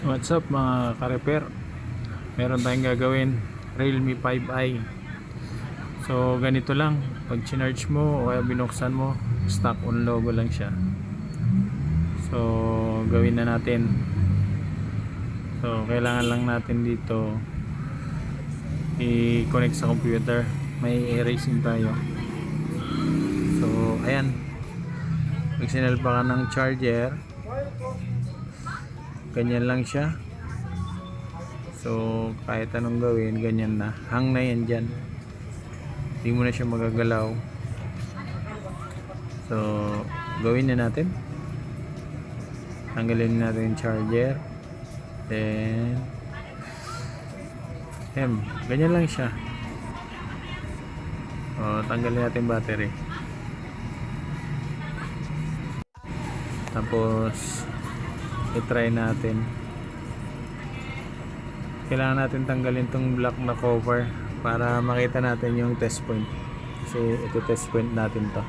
What's up mga ka-repair? Meron tayong gagawin, Realme 5i. So ganito lang, pag chinarge mo o kaya binuksan mo, stock on logo lang siya. So gawin na natin. So kailangan lang natin dito i-connect sa computer. May erasing tayo. So ayan, pag sinalpa ka ng charger, ganyan lang siya. So kahit anong gawin, ganyan na, hang na yan dyan, hindi mo na siya magagalaw. So gawin na natin, tanggalin natin yung charger, then ganyan lang siya. Tanggalin natin battery, tapos i-try natin. Kailangan natin tanggalin tong black na cover para makita natin yung test point, kasi ito test point natin to.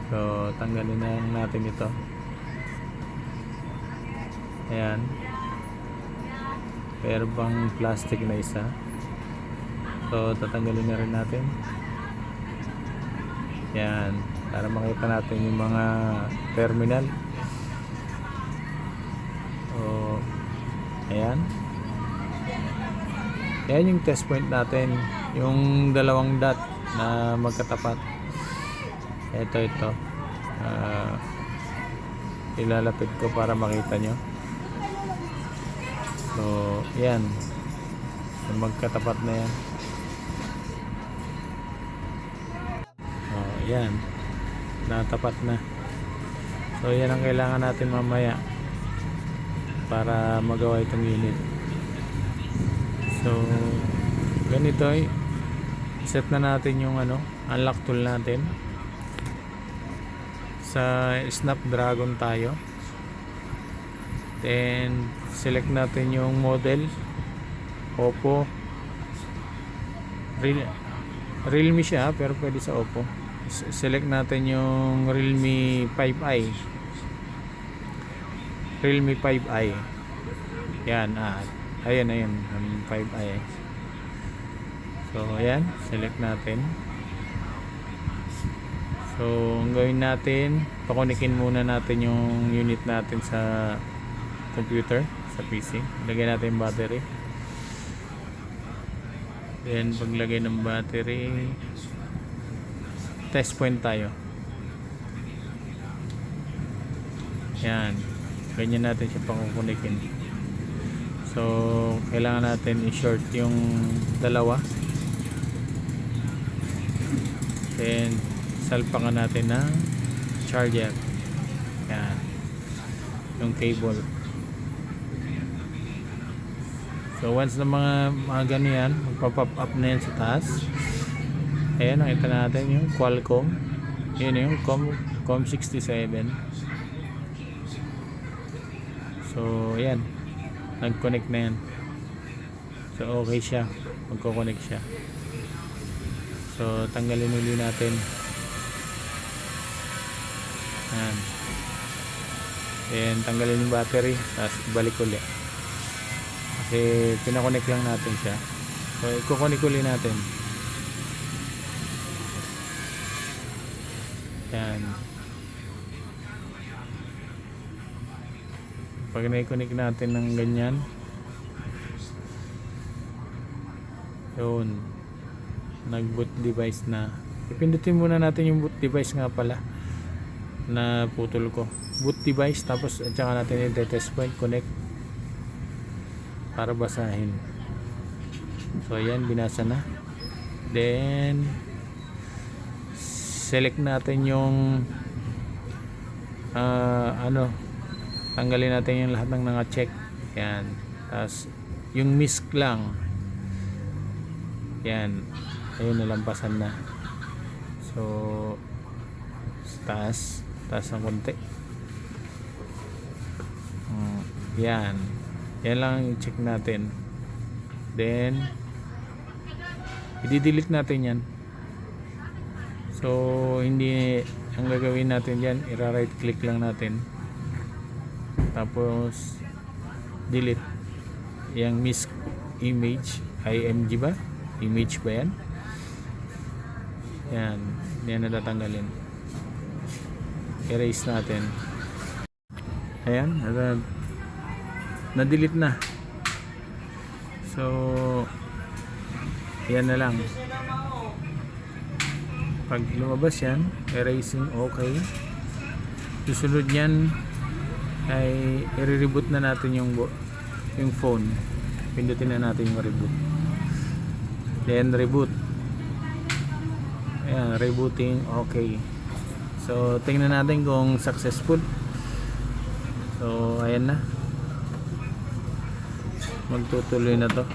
So tanggalin na natin ito. Ayan, pero bang plastic na isa, so tatanggalin na rin natin. Yan, para makita natin yung mga terminal. So ayan, ayan yung test point natin, yung dalawang dot na magkatapat. Ito ilalapit ko para makita nyo. So yan, magkatapat na yan. Yan, natapat na. So yan ang kailangan natin mamaya para magawa itong unit. So ganito, set na natin yung unlock tool natin. Sa Snapdragon tayo, then select natin yung model, Oppo. Realme siya pero pwede sa Oppo. Select natin yung Realme 5i. Realme 5i. Yan, ayan, 5i. So ayan, select natin. So ang gawin natin, pakunikin muna natin yung unit natin sa computer, sa PC. Lagyan natin yung battery. Then paglagay ng battery, test point tayo. Yan, ganyan natin siya pakukunikin. So kailangan natin i-short yung dalawa, then salpakan natin ng charger. Yan, yung cable. So once na mga ganyan, magpa-pop up na yan sa taas. Ayan, nakita natin yung Qualcomm. Yun yung COM67. So ayan, nag-connect na yan. So okay siya, magko-connect siya. So tanggalin uli natin. Ayan, then tanggalin yung battery, tapos balik uli kasi pinakonek lang natin siya. So i-connect uli natin. Yan, pag na-connect natin ng ganyan, yun, nag-boot device na. Ipindutin muna natin yung boot device nga pala na putol ko. Boot device, tapos at saka natin yung test point, connect para basahin. So ayan, binasa na. Then select natin yung tanggalin natin yung lahat ng naka-check. Yan, tapos yung MISC lang, yan, ayun, nalampasan na. So taas ng konti. Yan lang i-check natin. Then i-delete natin yan. So hindi, ang gagawin natin diyan, i-right click lang natin, tapos delete yung miss image, IMG ba? Image ba yan? Yan na tatanggalin. Erase natin. Ayan, na-delete na. So, yan na lang. Pag lumabas yan, erasing okay. Susunod yan ay i-reboot na natin yung phone. Pindutin na natin yung reboot. Then reboot. Ayan, rebooting okay. So, tingnan natin kung successful. So, ayan na. Magtutuloy na to.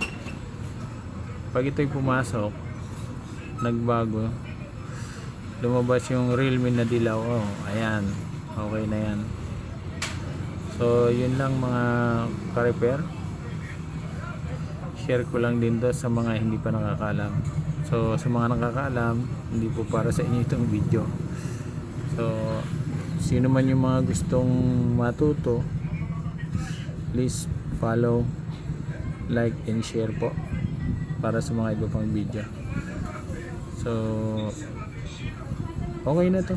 Pag ito'y pumasok, nagbago, lumabas yung Realme na dilaw. Oh, ayan. Okay na yan. So, yun lang mga ka-repair. Share ko lang din to sa mga hindi pa nakakaalam. So, sa mga nakakaalam, hindi po para sa inyo itong video. So, sino man yung mga gustong matuto, please follow, like, and share po para sa mga iba pang video. So, okay na to.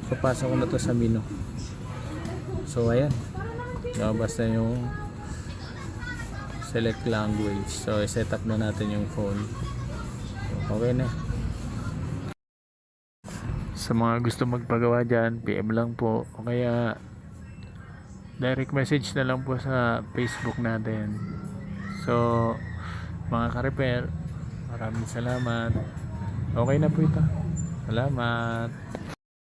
Papasok ko na to sa menu. So, ayan. Lumabas na yung select language. So, set up na natin yung phone. Okay na. Sa mga gusto magpagawa dyan, PM lang po. O kaya direct message na lang po sa Facebook natin. So, mga ka-repair, maraming salamat. Okay na po ito. Salamat.